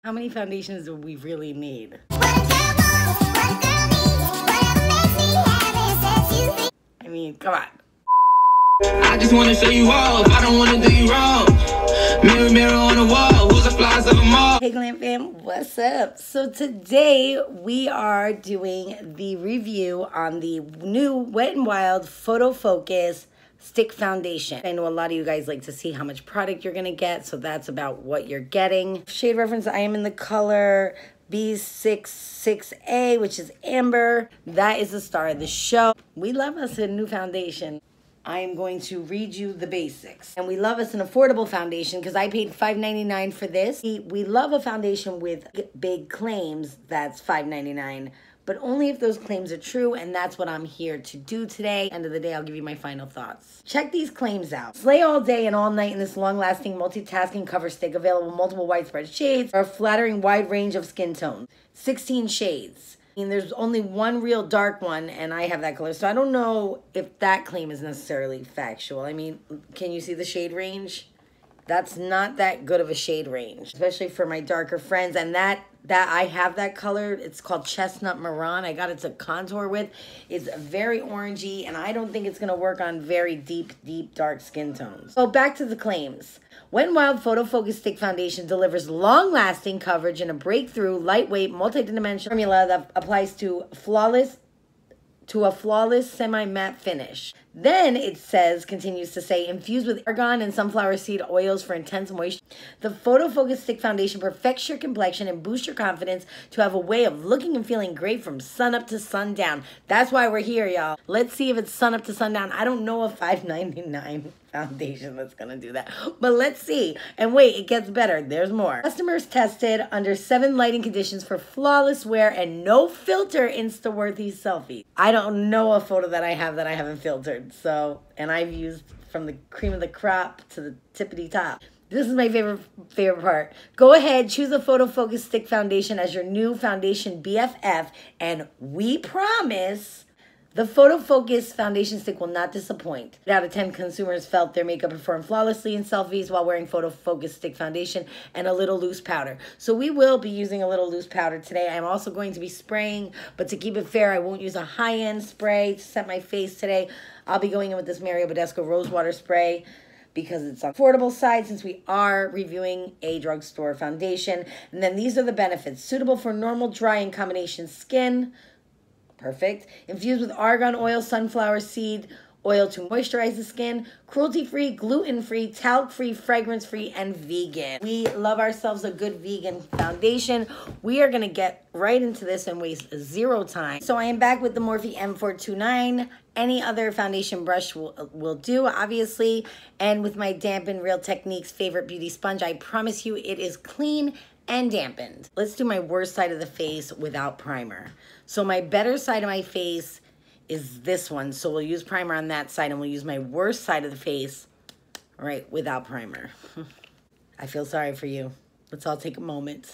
How many foundations do we really need? I mean, come on. I just want to show you off. I don't want to do you wrong. Mirror, mirror on the wall. Who's the flies of them all? Hey Glam Fam, what's up? So today we are doing the review on the new Wet n Wild Photofocus Stick Foundation. I know a lot of you guys like to see how much product you're going to get, so that's about what you're getting. Shade reference, I am in the color B66A, which is amber. That is the star of the show. We love us a new foundation. I am going to read you the basics. And we love us an affordable foundation because I paid $5.99 for this. We love a foundation with big claims that's $5.99, but only if those claims are true, and that's what I'm here to do today. End of the day, I'll give you my final thoughts. Check these claims out. Slay all day and all night in this long-lasting multitasking cover stick, available in multiple widespread shades for a flattering wide range of skin tones. 16 shades. I mean, there's only one real dark one, and I have that color, so I don't know if that claim is necessarily factual. I mean, can you see the shade range? That's not that good of a shade range, especially for my darker friends. And that I have that color. It's called Chestnut Marron. I got it to contour with. It's very orangey, and I don't think it's going to work on very deep, dark skin tones. So back to the claims. Wet n Wild Photofocus Stick Foundation delivers long-lasting coverage in a breakthrough, lightweight, multi-dimensional formula that applies to a flawless semi-matte finish. Then it says, continues to say, infused with argan and sunflower seed oils for intense moisture. The Photofocus Stick Foundation perfects your complexion and boosts your confidence to have a way of looking and feeling great from sun up to sundown. That's why we're here, y'all. Let's see if it's sun up to sundown. I don't know a $5.99 foundation that's gonna do that, but let's see. And wait, it gets better. There's more. Customers tested under 7 lighting conditions for flawless wear and no filter Insta-worthy selfies. I don't know a photo that I haven't filtered. So, and I've used from the cream of the crop to the tippity top. This is my favorite part. Go ahead, choose a Photofocus Stick Foundation as your new foundation BFF, and we promise the Photofocus Foundation Stick will not disappoint. 8 out of 10 consumers felt their makeup performed flawlessly in selfies while wearing Photofocus Stick Foundation and a little loose powder. So we will be using a little loose powder today. I'm also going to be spraying, but to keep it fair, I won't use a high-end spray to set my face today. I'll be going in with this Bedesco Rosewater Spray because it's on the affordable side since we are reviewing a drugstore foundation. And then these are the benefits. Suitable for normal, dry, and combination skin. Perfect. Infused with argan oil, sunflower seed oil to moisturize the skin. Cruelty-free, gluten-free, talc-free, fragrance-free, and vegan. We love ourselves a good vegan foundation. We are going to get right into this and waste 0 time. So I am back with the Morphe M429. Any other foundation brush will do, obviously. And with my Dampen Real Techniques favorite beauty sponge, I promise you it is clean and dampened. Let's do my worst side of the face without primer. So my better side of my face is this one. So we'll use primer on that side, and we'll use my worst side of the face, right, without primer. I feel sorry for you. Let's all take a moment.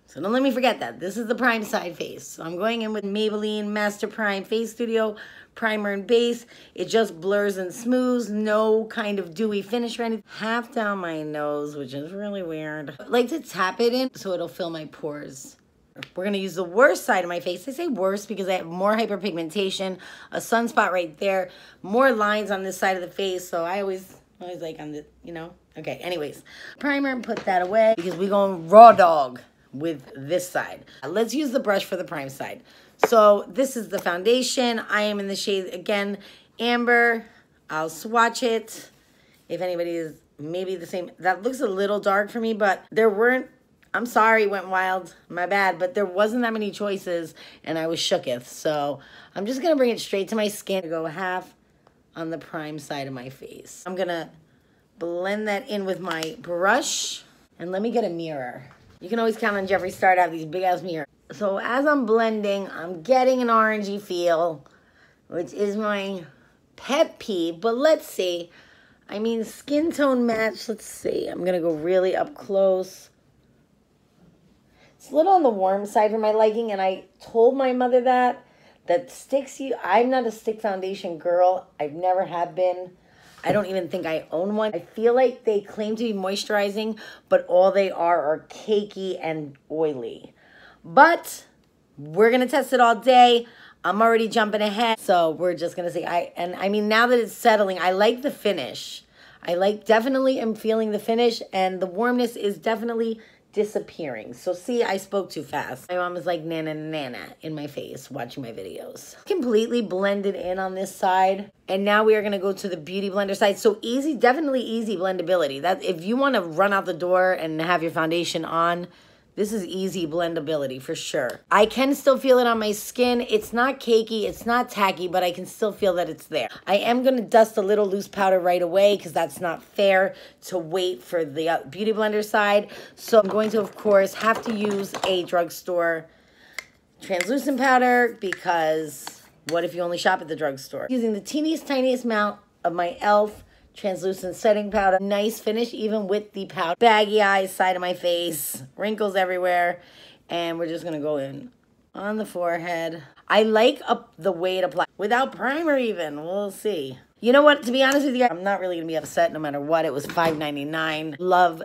So don't let me forget that. This is the prime side face. So I'm going in with Maybelline Master Prime Face Studio Primer and Base. It just blurs and smooths. No kind of dewy finish or anything. Half down my nose, which is really weird. I like to tap it in so it'll fill my pores. We're going to use the worst side of my face. I say worst because I have more hyperpigmentation, a sunspot right there, more lines on this side of the face. So I always like on the, you know. Okay, anyways. Primer and put that away because we're going raw dog with this side. Let's use the brush for the prime side. So this is the foundation. I am in the shade, again, amber. I'll swatch it. If anybody is maybe the same. That looks a little dark for me, but there weren't, I'm sorry, Wet n Wild, my bad, but there wasn't that many choices, and I was shooketh. So I'm just going to bring it straight to my skin. Go half on the prime side of my face. I'm going to blend that in with my brush, and let me get a mirror. You can always count on Jeffree Star to have these big-ass mirrors. So as I'm blending, I'm getting an orangey feel, which is my pet peeve, but let's see. I mean, skin tone match, let's see. I'm going to go really up close. It's a little on the warm side for my liking, and I told my mother that sticks you. I'm not a stick foundation girl. I've never have been. I don't even think I own one. I feel like they claim to be moisturizing, but all they are cakey and oily. But we're going to test it all day. I'm already jumping ahead. So we're just going to see. I mean, now that it's settling, I like the finish. Definitely am feeling the finish, and the warmness is definitely disappearing. So see, I spoke too fast. My mom is like nana nana in my face watching my videos. Completely blended in on this side. And now we are going to go to the Beauty Blender side. So easy, definitely easy blendability. That if you want to run out the door and have your foundation on, this is easy blendability for sure. I can still feel it on my skin. It's not cakey, it's not tacky, but I can still feel that it's there. I am going to dust a little loose powder right away because that's not fair to wait for the Beauty Blender side. So I'm going to, of course, have to use a drugstore translucent powder because what if you only shop at the drugstore? Using the teeniest, tiniest amount of my e.l.f. translucent setting powder. Nice finish even with the powder. Baggy eyes, side of my face, wrinkles everywhere. And we're just going to go in on the forehead. I like the way it applies. Without primer even. We'll see. You know what? To be honest with you, I'm not really going to be upset no matter what. It was $5.99. Love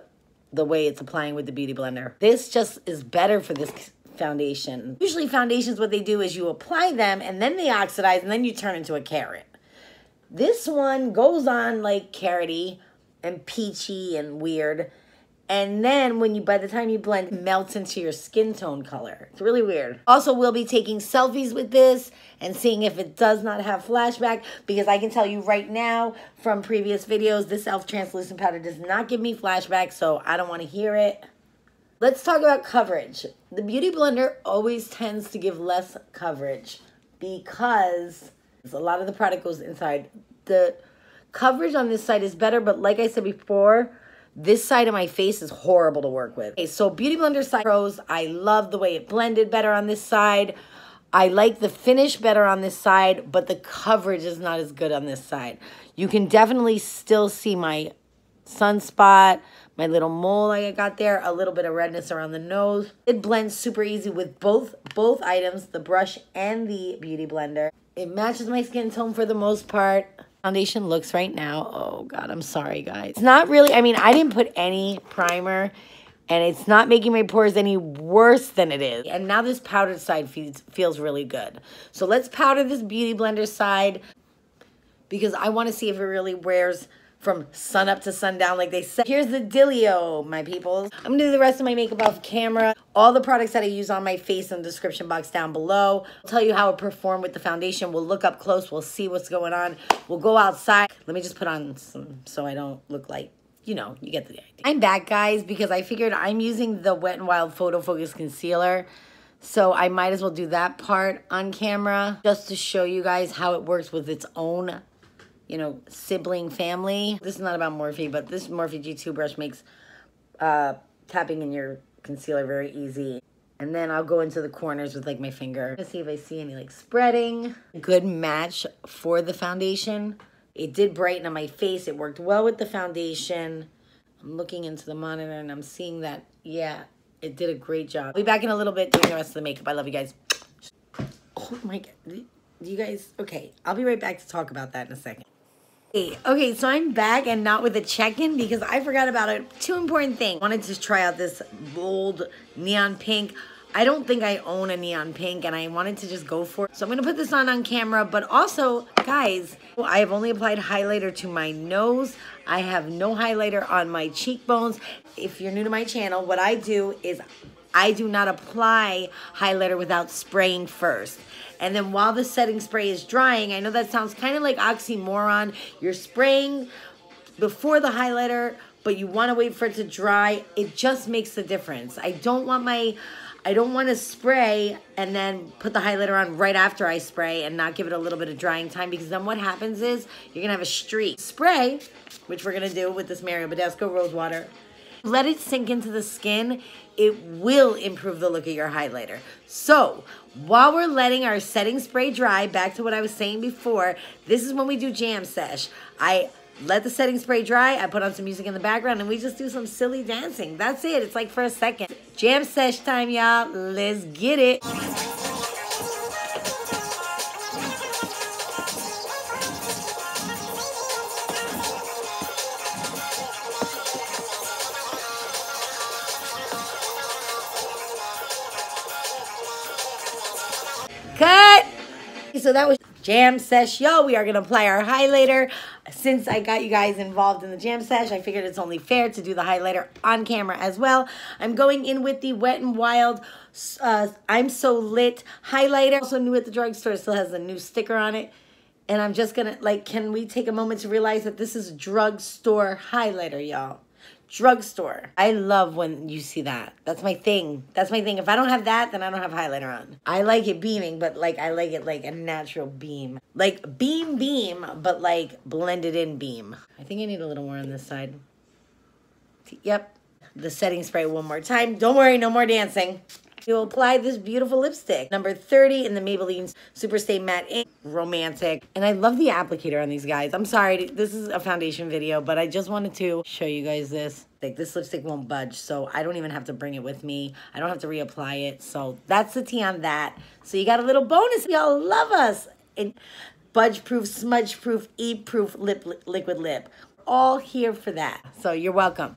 the way it's applying with the Beauty Blender. This just is better for this foundation. Usually foundations, what they do is you apply them and then they oxidize and then you turn into a carrot. This one goes on like carroty and peachy and weird. And then by the time you blend, it melts into your skin tone color. It's really weird. Also, we'll be taking selfies with this and seeing if it does not have flashback, because I can tell you right now from previous videos, this e.l.f. translucent powder does not give me flashback, so I don't want to hear it. Let's talk about coverage. The Beauty Blender always tends to give less coverage because a lot of the product goes inside. The coverage on this side is better, but like I said before, this side of my face is horrible to work with. Okay, so Beauty Blender side pros, I love the way it blended better on this side. I like the finish better on this side, but the coverage is not as good on this side. You can definitely still see my sunspot, my little mole I got there, a little bit of redness around the nose. It blends super easy with both items, the brush and the Beauty Blender. It matches my skin tone for the most part. Foundation looks right now. Oh God, I'm sorry guys. It's not really, I mean, I didn't put any primer and it's not making my pores any worse than it is. And now this powdered side feels really good. So let's powder this Beauty Blender side because I want to see if it really wears from sun up to sundown like they said. Here's the dealio, my peoples. I'm gonna do the rest of my makeup off camera. All the products that I use on my face in the description box down below. I'll tell you how it performed with the foundation. We'll look up close. We'll see what's going on. We'll go outside. Let me just put on some so I don't look like, you know, you get the idea. I'm back, guys, because I figured I'm using the Wet n Wild Photofocus Concealer. So I might as well do that part on camera just to show you guys how it works with its own, you know, sibling family. This is not about Morphe, but this Morphe G2 brush makes tapping in your concealer very easy. And then I'll go into the corners with like my finger to see if I see any like spreading. Good match for the foundation. It did brighten on my face. It worked well with the foundation. I'm looking into the monitor and I'm seeing that, yeah, it did a great job. I'll be back in a little bit doing the rest of the makeup. I love you guys. Oh my God. You guys, okay, I'll be right back to talk about that in a second. Okay, so I'm back and not with a check-in because I forgot about two important things. I wanted to try out this bold neon pink. I don't think I own a neon pink and I wanted to just go for it. So I'm going to put this on camera, but also, guys, I have only applied highlighter to my nose. I have no highlighter on my cheekbones. If you're new to my channel, what I do is I do not apply highlighter without spraying first. And then while the setting spray is drying, I know that sounds kind of like oxymoron. You're spraying before the highlighter, but you want to wait for it to dry. It just makes the difference. I don't want to spray and then put the highlighter on right after I spray and not give it a little bit of drying time, because then what happens is you're going to have a streak. Spray, which we're going to do with this Bedesco Rose Water. Let it sink into the skin. It will improve the look of your highlighter. So while we're letting our setting spray dry, back to what I was saying before, this is when we do jam sesh. I let the setting spray dry, I put on some music in the background, and we just do some silly dancing. That's it. It's like for a second. Jam sesh time, y'all. Let's get it. Cut! So that was jam sesh, yo. We are going to apply our highlighter. Since I got you guys involved in the jam sesh, I figured it's only fair to do the highlighter on camera as well. I'm going in with the Wet n Wild I'm So Lit highlighter. Also new at the drugstore, still has a new sticker on it. And I'm just going to, like, can we take a moment to realize that this is drugstore highlighter, y'all? Drugstore. I love when you see that. That's my thing. That's my thing. If I don't have that, then I don't have highlighter on. I like it beaming, but like I like it like a natural beam. Like beam, but like blended in beam. I think I need a little more on this side. Yep. The setting spray one more time. Don't worry, no more dancing. You'll apply this beautiful lipstick. Number 30 in the Maybelline Superstay Matte Ink. Romantic. And I love the applicator on these guys. I'm sorry, this is a foundation video, but I just wanted to show you guys this. Like, this lipstick won't budge, so I don't even have to bring it with me. I don't have to reapply it. So that's the tea on that. So you got a little bonus. Y'all love us. Budge-proof, smudge-proof, eat-proof liquid lip. All here for that. So you're welcome.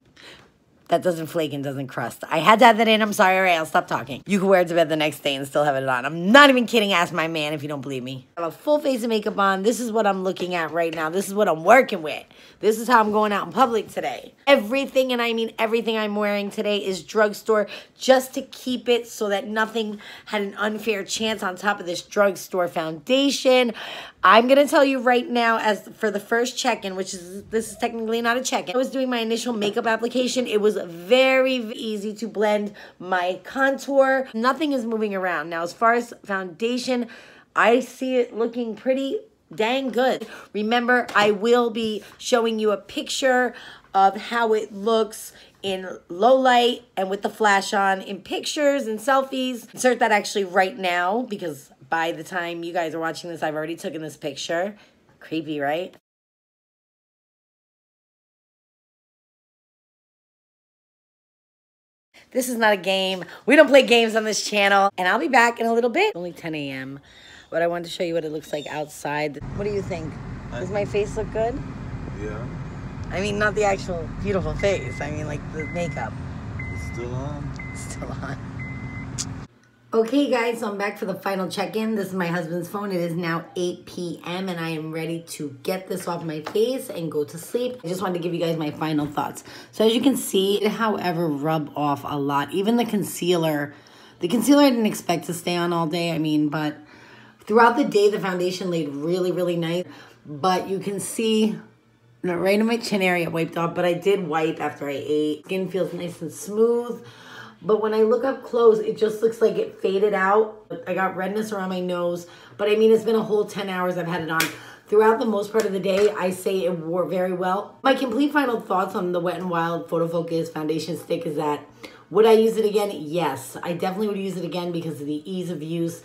That doesn't flake and doesn't crust. I had to add that in. I'm sorry. All right, I'll stop talking. You can wear it to bed the next day and still have it on. I'm not even kidding. Ask my man if you don't believe me. I have a full face of makeup on. This is what I'm looking at right now. This is what I'm working with. This is how I'm going out in public today. Everything, and I mean everything I'm wearing today is drugstore, just to keep it so that nothing had an unfair chance on top of this drugstore foundation. I'm going to tell you right now, as for the first check-in, which is, this is technically not a check-in. I was doing my initial makeup application. It was very easy to blend my contour. Nothing is moving around. Now, as far as foundation, I see it looking pretty dang good. Remember, I will be showing you a picture of how it looks in low light and with the flash on in pictures and selfies. Insert that actually right now, because by the time you guys are watching this, I've already taken this picture. Creepy, right? This is not a game. We don't play games on this channel. And I'll be back in a little bit. Only 10 a.m. But I wanted to show you what it looks like outside. What do you think? Does my face look good? Yeah. I mean, not the actual beautiful face. I mean, like the makeup. It's still on. It's still on. Okay, guys, so I'm back for the final check-in. This is my husband's phone. It is now 8 p.m. and I am ready to get this off my face and go to sleep. I just wanted to give you guys my final thoughts. So as you can see, it, however, rub off a lot. Even the concealer. The concealer I didn't expect to stay on all day. I mean, but throughout the day, the foundation laid really nice. But you can see right in my chin area wiped off. But I did wipe after I ate. Skin feels nice and smooth. But when I look up close, it just looks like it faded out. I got redness around my nose. But I mean, it's been a whole 10 hours I've had it on. Throughout the most part of the day, I say it wore very well. My complete final thoughts on the Wet n Wild Photofocus foundation stick is that, would I use it again? Yes, I definitely would use it again because of the ease of use,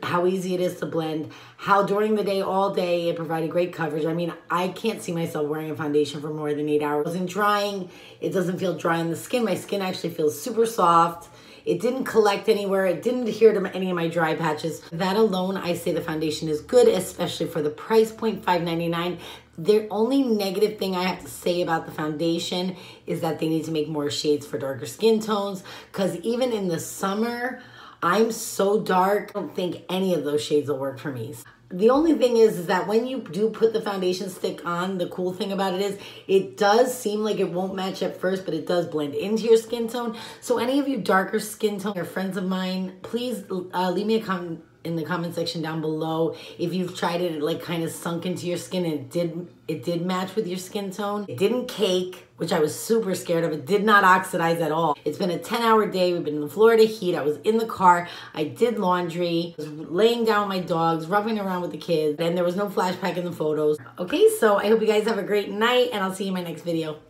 how easy it is to blend, how during the day, all day, it provided great coverage. I mean, I can't see myself wearing a foundation for more than 8 hours. It wasn't drying. It doesn't feel dry on the skin. My skin actually feels super soft. It didn't collect anywhere. It didn't adhere to any of my dry patches. That alone, I say the foundation is good, especially for the price point, $5.99. The only negative thing I have to say about the foundation is that they need to make more shades for darker skin tones, because even in the summer, I'm so dark, I don't think any of those shades will work for me. The only thing is that when you do put the foundation stick on, the cool thing about it is it does seem like it won't match at first, but it does blend into your skin tone. So any of you darker skin tone or friends of mine, please leave me a comment in the comment section down below if you've tried it, like kind of sunk into your skin and it did match with your skin tone. It didn't cake, which I was super scared of. It did not oxidize at all. It's been a 10-hour day. We've been in the Florida heat. I was in the car. I did laundry. I was laying down with my dogs, roughing around with the kids, and there was no flash pack in the photos. Okay, so I hope you guys have a great night, and I'll see you in my next video.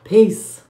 Peace.